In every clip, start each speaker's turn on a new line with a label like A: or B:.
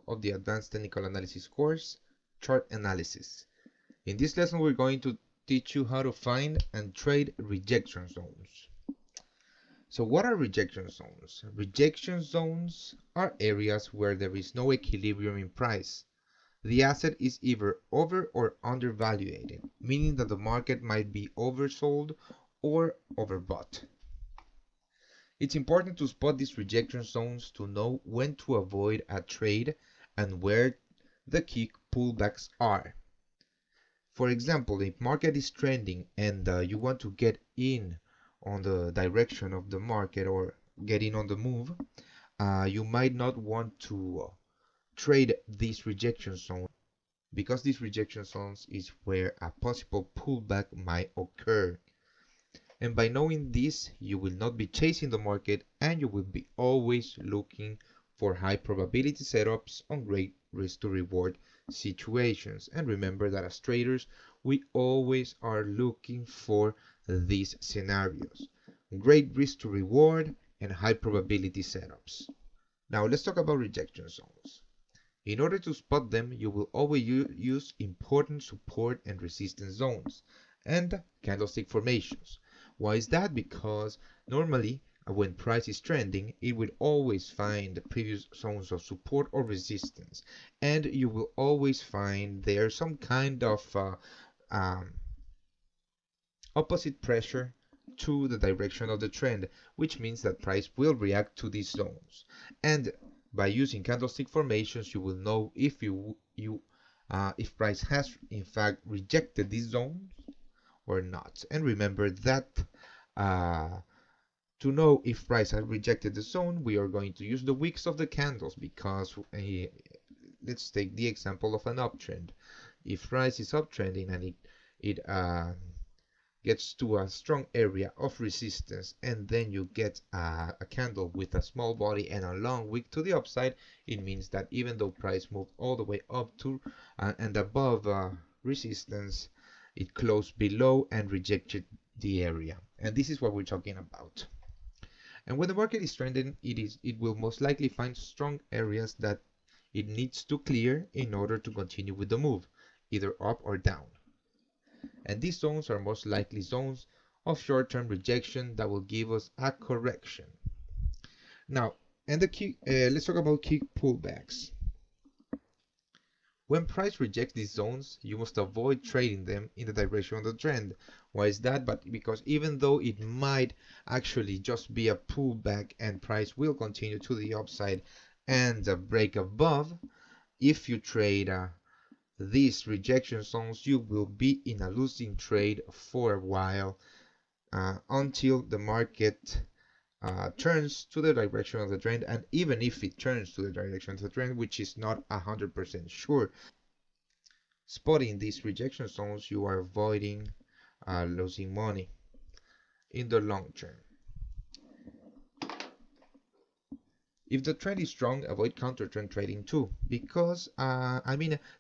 A: of the Advanced Technical Analysis course, Chart Analysis. In this lesson, we're going to teach you how to find and trade rejection zones. So what are rejection zones? Rejection zones are areas where there is no equilibrium in price. The asset is either over or undervalued, meaning that the market might be oversold or overbought. It's important to spot these rejection zones to know when to avoid a trade and where the key pullbacks are. For example, if market is trending and you want to get in on the direction of the market or get in on the move, you might not want to trade this rejection zone, because these rejection zones is where a possible pullback might occur. And by knowing this, you will not be chasing the market and you will be always looking for high probability setups on great risk to reward situations. And remember that as traders, we always are looking for these scenarios: great risk to reward and high probability setups. Now let's talk about rejection zones. In order to spot them, you will always use important support and resistance zones and candlestick formations. Why is that? Because normally when price is trending, it will always find the previous zones of support or resistance, and you will always find there some kind of opposite pressure to the direction of the trend, which means that price will react to these zones. And by using candlestick formations, you will know if if price has in fact rejected these zones or not. And remember that to know if price has rejected the zone, we are going to use the wicks of the candles, because let's take the example of an uptrend. If price is uptrending and it gets to a strong area of resistance, and then you get a candle with a small body and a long wick to the upside, it means that even though price moved all the way up to and above resistance, it closed below and rejected the area. And this is what we're talking about. And when the market is trending, it will most likely find strong areas that it needs to clear in order to continue with the move, either up or down. And these zones are most likely zones of short-term rejection that will give us a correction. Now, and the key, let's talk about key pullbacks. When price rejects these zones, you must avoid trading them in the direction of the trend. Why is that? But because even though it might actually just be a pullback and price will continue to the upside and break above, if you trade these rejection zones, you will be in a losing trade for a while until the market turns to the direction of the trend. And even if it turns to the direction of the trend, which is not 100% sure, spotting these rejection zones, you are avoiding losing money in the long term. If the trend is strong, avoid counter trend trading too, because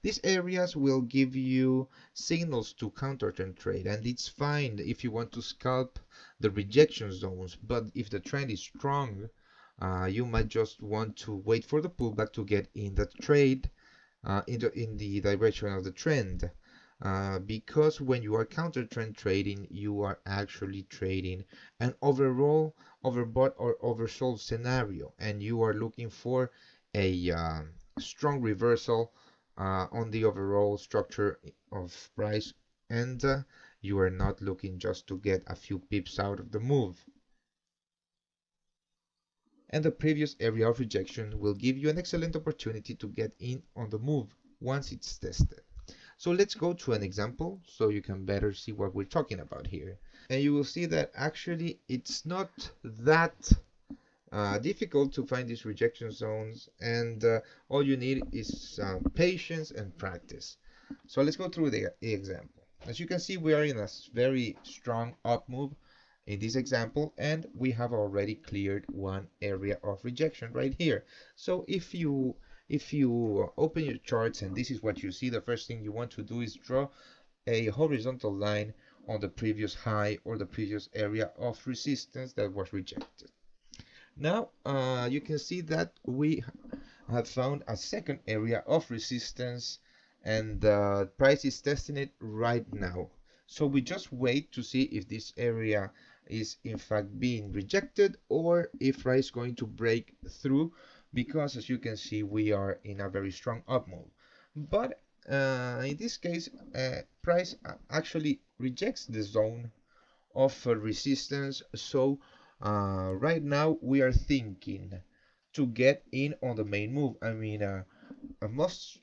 A: these areas will give you signals to counter trend trade, and it's fine if you want to scalp the rejection zones. But if the trend is strong, you might just want to wait for the pullback to get in the trade in the direction of the trend. Because when you are counter trend trading, you are actually trading an overall overbought or oversold scenario, and you are looking for a strong reversal on the overall structure of price, and you are not looking just to get a few pips out of the move. And the previous area of rejection will give you an excellent opportunity to get in on the move once it's tested. So let's go to an example so you can better see what we're talking about here. And you will see that actually it's not that difficult to find these rejection zones, and all you need is patience and practice. So let's go through the example. As you can see, we are in a very strong up move in this example, and we have already cleared one area of rejection right here. So if you open your charts and this is what you see, the first thing you want to do is draw a horizontal line on the previous high or the previous area of resistance that was rejected. Now you can see that have found a second area of resistance, and the price is testing it right now. So we just wait to see if this area is in fact being rejected or if price is going to break through, because as you can see we are in a very strong up move. But in this case, price actually rejects the zone of resistance. So right now we are thinking to get in on the main move. I mean, most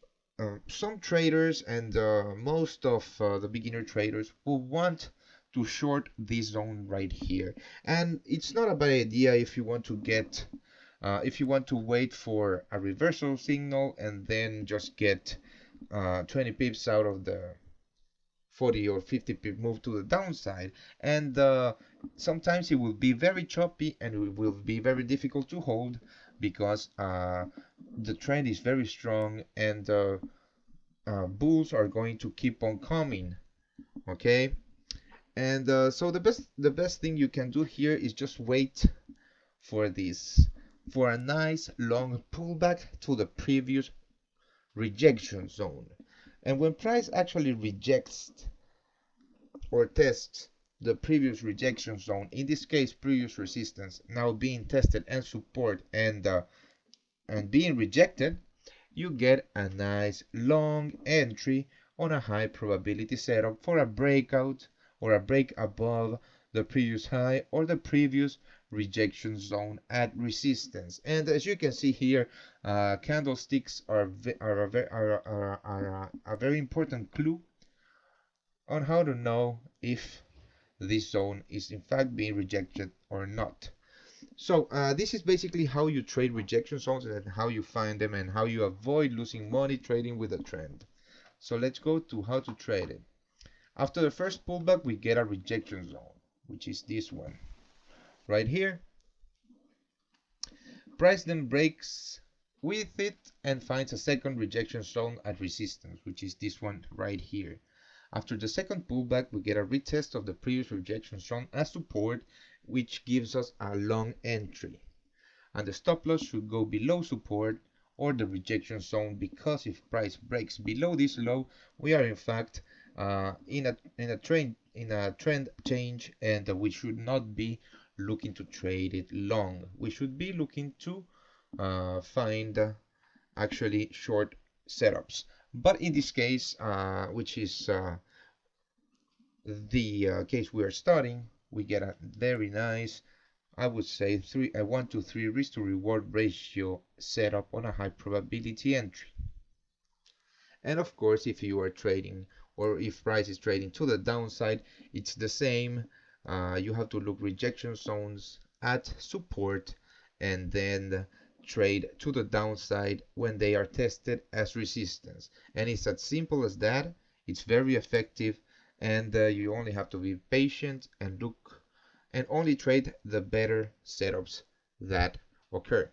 A: some traders and most of the beginner traders will want to short this zone right here, and it's not a bad idea if you want to get if you want to wait for a reversal signal and then just get 20 pips out of the 40 or 50 pip move to the downside. And sometimes it will be very choppy and it will be very difficult to hold, because the trend is very strong and bulls are going to keep on coming. Okay, and so the best thing you can do here is just wait for a nice long pullback to the previous rejection zone. And when price actually rejects or tests the previous rejection zone, in this case previous resistance, now being tested, and support, and being rejected, you get a nice long entry on a high probability setup for a breakout or a break above the previous high or the previous rejection zone at resistance. And as you can see here, candlesticks are a very important clue on how to know if this zone is in fact being rejected or not. So this is basically how you trade rejection zones and how you find them and how you avoid losing money trading with a trend. So let's go to how to trade it. After the first pullback, we get a rejection zone, which is this one right here. Price then breaks with it and finds a second rejection zone at resistance, which is this one right here. After the second pullback, we get a retest of the previous rejection zone as support, which gives us a long entry. And the stop loss should go below support or the rejection zone, because if price breaks below this low, we are in fact in a trend change, and we should not be looking to trade it long. We should be looking to find actually short setups. But in this case, which is the case we are studying, we get a very nice, I would say 1 to 3 risk to reward ratio setup on a high probability entry. And of course, if you are trading, or if price is trading to the downside, it's the same. You have to look rejection zones at support and then trade to the downside when they are tested as resistance. And it's as simple as that. It's very effective, and you only have to be patient and look and only trade the better setups that occur.